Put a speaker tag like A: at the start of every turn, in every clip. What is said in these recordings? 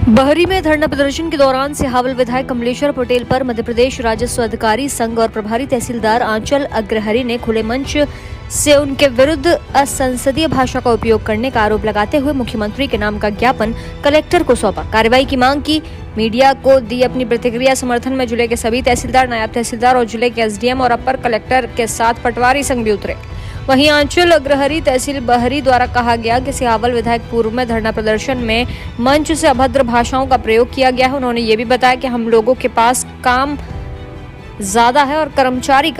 A: बहरी में धरना प्रदर्शन के दौरान सिहावल विधायक कमलेश्वर पटेल पर मध्य प्रदेश राजस्व अधिकारी संघ और प्रभारी तहसीलदार आंचल अग्रहरि ने खुले मंच से उनके विरुद्ध असंसदीय भाषा का उपयोग करने का आरोप लगाते हुए मुख्यमंत्री के नाम का ज्ञापन कलेक्टर को सौंपा। कार्रवाई की मांग की। मीडिया को दी अपनी प्रतिक्रिया। समर्थन में जिले के सभी तहसीलदार, नायब तहसीलदार और जिले के एसडीएम और अपर कलेक्टर के साथ पटवारी संघ भी उतरे। वहीं आंचल अग्रहरि तहसील बहरी द्वारा कहा गया कि सिहावल विधायक पूर्व में धरना प्रदर्शन में मंच से अभद्र भाषाओं का प्रयोग किया गया है। उन्होंने ये भी बताया कि हम लोगों के पास काम ज्यादा है और कर्मचारी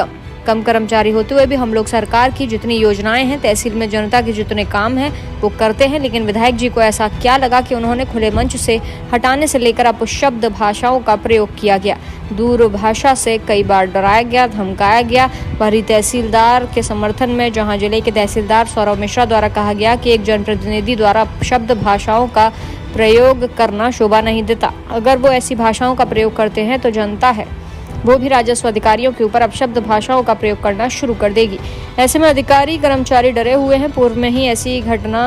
A: कम कर्मचारी होते हुए भी हम लोग सरकार की जितनी योजनाएं हैं, तहसील में जनता के जितने काम हैं वो करते हैं। लेकिन विधायक जी को ऐसा क्या लगा कि उन्होंने खुले मंच से हटाने से लेकर अपशब्द भाषाओं का प्रयोग किया गया। दूर भाषा से कई बार डराया गया, धमकाया गया। बहरी तहसीलदार के समर्थन में जहां जिले के तहसीलदार सौरभ मिश्रा द्वारा कहा गया कि एक जनप्रतिनिधि द्वारा अपशब्द भाषाओं का प्रयोग करना शोभा नहीं देता। अगर वो ऐसी भाषाओं का प्रयोग करते हैं तो जनता है वो भी राजस्व अधिकारियों के ऊपर अपशब्द भाषाओं का प्रयोग करना शुरू कर देगी। ऐसे में अधिकारी कर्मचारी डरे हुए हैं। पूर्व में ही ऐसी घटना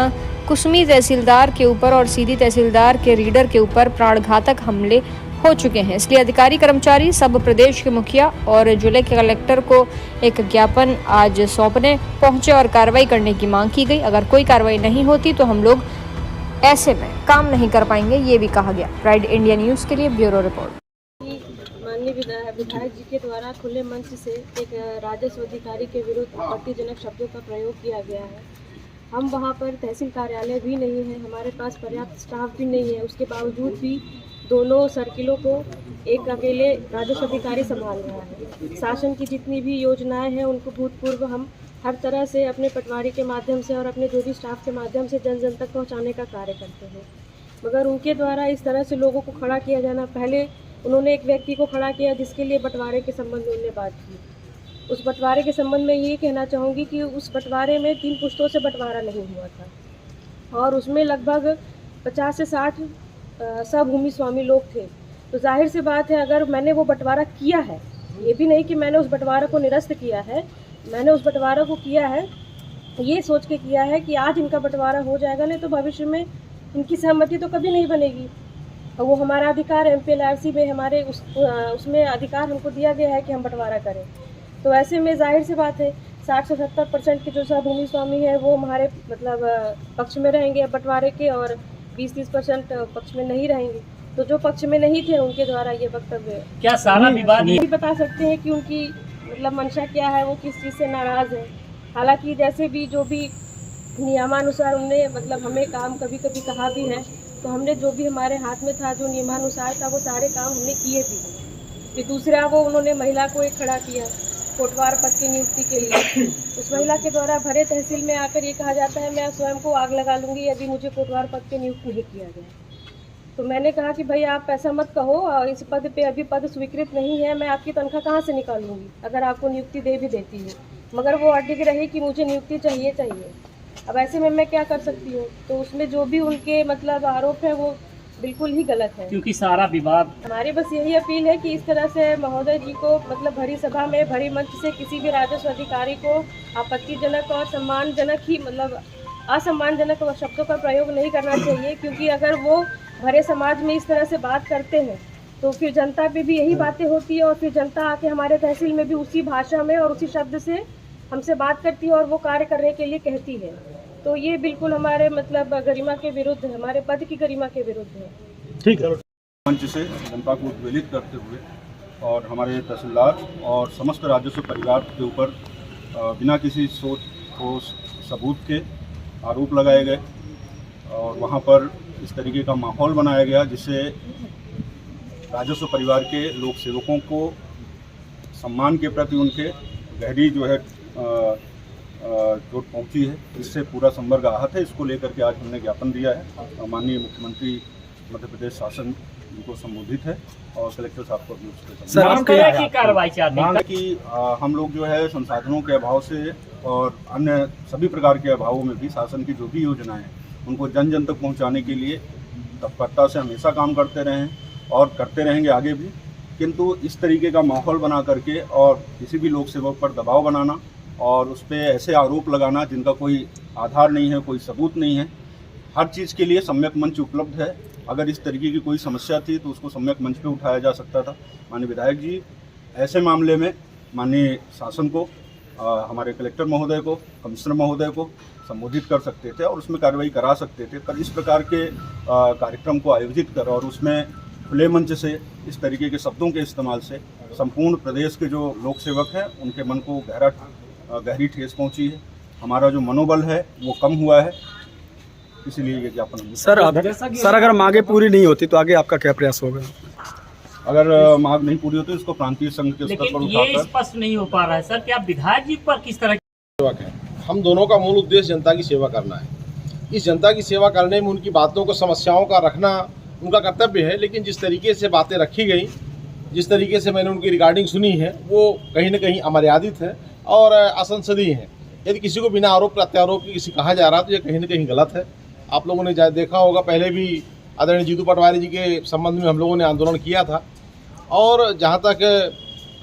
A: कुसमी तहसीलदार के ऊपर और सीधी तहसीलदार के रीडर के ऊपर प्राणघातक हमले हो चुके हैं। इसलिए अधिकारी कर्मचारी सब प्रदेश के मुखिया और जिले के कलेक्टर को एक ज्ञापन आज सौंपने पहुंचे और कार्रवाई करने की मांग की गई। अगर कोई कार्रवाई नहीं होती तो हम लोग ऐसे में काम नहीं कर पाएंगे, ये भी कहा गया। प्राइड इंडिया न्यूज के लिए ब्यूरो रिपोर्ट।
B: माननीय विधायक जी के द्वारा खुले मंच से एक राजस्व अधिकारी के विरुद्ध आपत्तिजनक शब्दों का प्रयोग किया गया है। हम वहां पर तहसील कार्यालय भी नहीं है, हमारे पास पर्याप्त स्टाफ भी नहीं है। उसके बावजूद भी दोनों सर्किलों को एक अकेले राजस्व अधिकारी संभाल रहा है। शासन की जितनी भी योजनाएं हैं उनको भूतपूर्व हम हर तरह से अपने पटवारी के माध्यम से और अपने जो भी स्टाफ के माध्यम से जन जन तक पहुँचाने का कार्य करते हैं। मगर उनके द्वारा इस तरह से लोगों को खड़ा किया जाना, पहले उन्होंने एक व्यक्ति को खड़ा किया जिसके लिए बंटवारे के संबंध में उन्होंने बात की। उस बंटवारे के संबंध में ये कहना चाहूँगी कि उस बंटवारे में 3 पुश्तों से बंटवारा नहीं हुआ था और उसमें लगभग 50 से 60 सभूमि स्वामी लोग थे। तो जाहिर सी बात है, अगर मैंने वो बंटवारा किया है, ये भी नहीं कि मैंने उस बंटवारे को निरस्त किया है, मैंने उस बंटवारे को किया है ये सोच के किया है कि आज इनका बंटवारा हो जाएगा, नहीं तो भविष्य में इनकी सहमति तो कभी नहीं बनेगी। और वो हमारा अधिकार MPLRC में हमारे उसमें अधिकार हमको दिया गया है कि हम बंटवारा करें। तो ऐसे में जाहिर सी बात है 60 से 70% के जो सभूमि स्वामी है वो हमारे मतलब पक्ष में रहेंगे बंटवारे के और 20-30% पक्ष में नहीं रहेंगे। तो जो पक्ष में नहीं थे उनके द्वारा ये वक्तव्य
C: क्या सारा विवाद
B: नहीं बता सकते हैं कि उनकी मतलब मंशा क्या है, वो किस चीज़ से नाराज़ है। हालांकि जैसे भी जो भी नियमानुसार उनने मतलब हमें काम कभी कभी कहा भी है, तो हमने जो भी हमारे हाथ में था, जो नियमानुसार था, वो सारे काम हमने किए भी। फिर दूसरा वो उन्होंने महिला को एक खड़ा किया कोटवार पद की नियुक्ति के लिए। उस महिला के द्वारा भरे तहसील में आकर ये कहा जाता है मैं स्वयं को आग लगा लूँगी यदि मुझे कोटवार पद पे नियुक्त नहीं किया गया। तो मैंने कहा कि भाई आप ऐसा मत कहो, इस पद पे अभी पद स्वीकृत नहीं है, मैं आपकी तनख्वाह कहाँ से निकालूंगी अगर आपको नियुक्ति दे भी देती हूँ। मगर वो अडिग रही कि मुझे नियुक्ति चाहिए। अब ऐसे में मैं क्या कर सकती हूँ। तो उसमें जो भी उनके मतलब आरोप है वो बिल्कुल ही गलत है,
C: क्योंकि सारा विवाद
B: हमारी बस यही अपील है कि इस तरह से महोदय जी को मतलब भरी सभा में भरी मंच से किसी भी राजस्व अधिकारी को आपत्तिजनक और सम्मानजनक ही मतलब असम्मानजनक शब्दों का प्रयोग नहीं करना चाहिए। क्योंकि अगर वो भरे समाज में इस तरह से बात करते हैं तो फिर जनता पे भी यही बातें होती है और फिर जनता आके हमारे तहसील में भी उसी भाषा में और उसी शब्द से हमसे बात करती है और वो कार्य करने के लिए कहती है। तो ये बिल्कुल हमारे मतलब गरिमा के विरुद्ध है, हमारे पद की गरिमा के विरुद्ध है।
D: ठीक है। मंच से जनता को उद्वेलित करते हुए और हमारे तहसीलदार और समस्त राजस्व परिवार के ऊपर बिना किसी सोच ठोस सबूत के आरोप लगाए गए और वहाँ पर इस तरीके का माहौल बनाया गया जिससे राजस्व परिवार के लोक सेवकों को सम्मान के प्रति उनके गहरी जो है चोट पहुंची है, इससे पूरा संवर्ग आहत है। इसको लेकर के आज हमने ज्ञापन दिया है। माननीय मुख्यमंत्री मध्य प्रदेश शासन को संबोधित है और कलेक्टर साहब को भी उसके
C: कार्रवाई चाहते हैं
D: कि हम लोग जो है संसाधनों के अभाव से और अन्य सभी प्रकार के अभावों में भी शासन की जो भी योजनाएं हैं उनको जन जन तक पहुँचाने के लिए तत्परता से हमेशा काम करते रहे और करते रहेंगे आगे भी। किंतु इस तरीके का माहौल बना करके और किसी भी लोक सेवक पर दबाव बनाना और उस पर ऐसे आरोप लगाना जिनका कोई आधार नहीं है, कोई सबूत नहीं है, हर चीज़ के लिए सम्यक मंच उपलब्ध है। अगर इस तरीके की कोई समस्या थी तो उसको सम्यक मंच पे उठाया जा सकता था। माननीय विधायक जी ऐसे मामले में माननीय शासन को, हमारे कलेक्टर महोदय को, कमिश्नर महोदय को संबोधित कर सकते थे और उसमें कार्रवाई करा सकते थे। पर इस प्रकार के कार्यक्रम को आयोजित कर और उसमें खुले मंच से इस तरीके के शब्दों के इस्तेमाल से संपूर्ण प्रदेश के जो लोक सेवक हैं उनके मन को गहरी ठेस पहुंची है। हमारा जो मनोबल है वो कम हुआ है, इसीलिए ये ज्ञापन।
E: सर अगर मांगे पूरी नहीं होती तो आगे आपका क्या प्रयास होगा?
D: अगर मांग नहीं पूरी होती तो इसको प्रांतीय संघ के स्तर पर
C: लेकिन ये
D: उठाकर
C: स्पष्ट नहीं हो पा रहा है सर कि आप विधायक जी पर किस तरह
F: सेवक है। हम दोनों का मूल उद्देश्य जनता की सेवा करना है। इस जनता की सेवा करने में उनकी बातों को, समस्याओं का रखना उनका कर्तव्य है। लेकिन जिस तरीके से बातें रखी गई, जिस तरीके से मैंने उनकी रिगार्डिंग सुनी है, वो कहीं न कहीं अमर्यादित है और असंसदीय है। यदि किसी को बिना आरोप प्रत्यारोप की किसी कहा जा रहा है तो ये कहीं न कहीं गलत है। आप लोगों ने देखा होगा, पहले भी आदरणीय जीतू पटवारी जी के संबंध में हम लोगों ने आंदोलन किया था। और जहाँ तक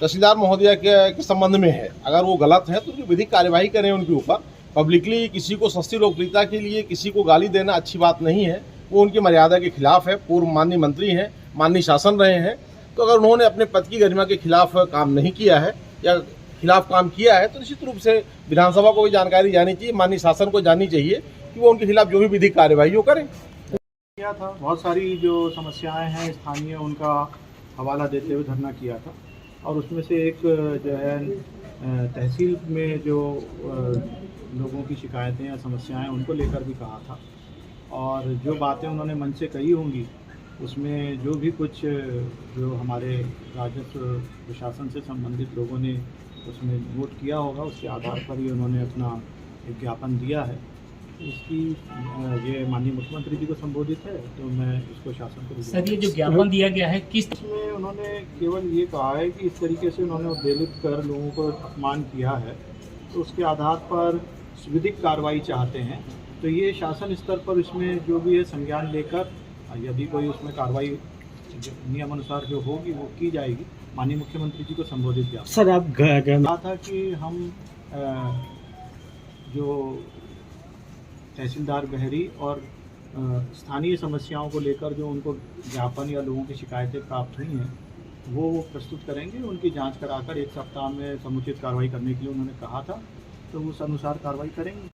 F: तहसीलदार महोदय के संबंध में है, अगर वो गलत है तो विधिक कार्यवाही करें उनके ऊपर। पब्लिकली किसी को सस्ती लोकप्रियता के लिए किसी को गाली देना अच्छी बात नहीं है, वो उनकी मर्यादा के खिलाफ है। पूर्व माननीय मंत्री हैं, माननीय शासन रहे हैं, तो अगर उन्होंने अपने पद की गरिमा के खिलाफ काम नहीं किया है या खिलाफ काम किया है तो निश्चित रूप से विधानसभा को भी जानकारी जानी चाहिए, माननीय शासन को जाननी चाहिए कि वो उनके खिलाफ जो भी विधिक कार्यवाही वो करें।
G: किया था, बहुत सारी जो समस्याएं हैं स्थानीय, उनका हवाला देते हुए धरना किया था। और उसमें से एक जो है तहसील में जो लोगों की शिकायतें या समस्याएं उनको लेकर भी कहा था। और जो बातें उन्होंने मन से कही होंगी उसमें जो भी कुछ जो हमारे राजस्व प्रशासन से संबंधित लोगों ने उसमें नोट किया होगा, उसके आधार पर ही उन्होंने अपना एक ज्ञापन दिया है। इसकी ये माननीय मुख्यमंत्री जी को संबोधित है, तो मैं इसको शासन को।
C: सर ये जो ज्ञापन दिया गया है किस
G: में उन्होंने केवल ये कहा है कि इस तरीके से उन्होंने उद्वेलित कर लोगों को अपमान किया है, तो उसके आधार पर विधिक कार्रवाई चाहते हैं। तो ये शासन स्तर पर इसमें जो भी है संज्ञान लेकर यदि कोई उसमें कार्रवाई नियम अनुसार जो होगी वो की जाएगी। माननीय मुख्यमंत्री जी को संबोधित किया।
E: सर आप
G: कहा था कि हम जो तहसीलदार बहरी और स्थानीय समस्याओं को लेकर जो उनको ज्ञापन या लोगों की शिकायतें प्राप्त हुई हैं वो प्रस्तुत करेंगे। उनकी जांच कराकर 1 सप्ताह में समुचित कार्रवाई करने के लिए उन्होंने कहा था, तो उस अनुसार कार्रवाई करेंगे।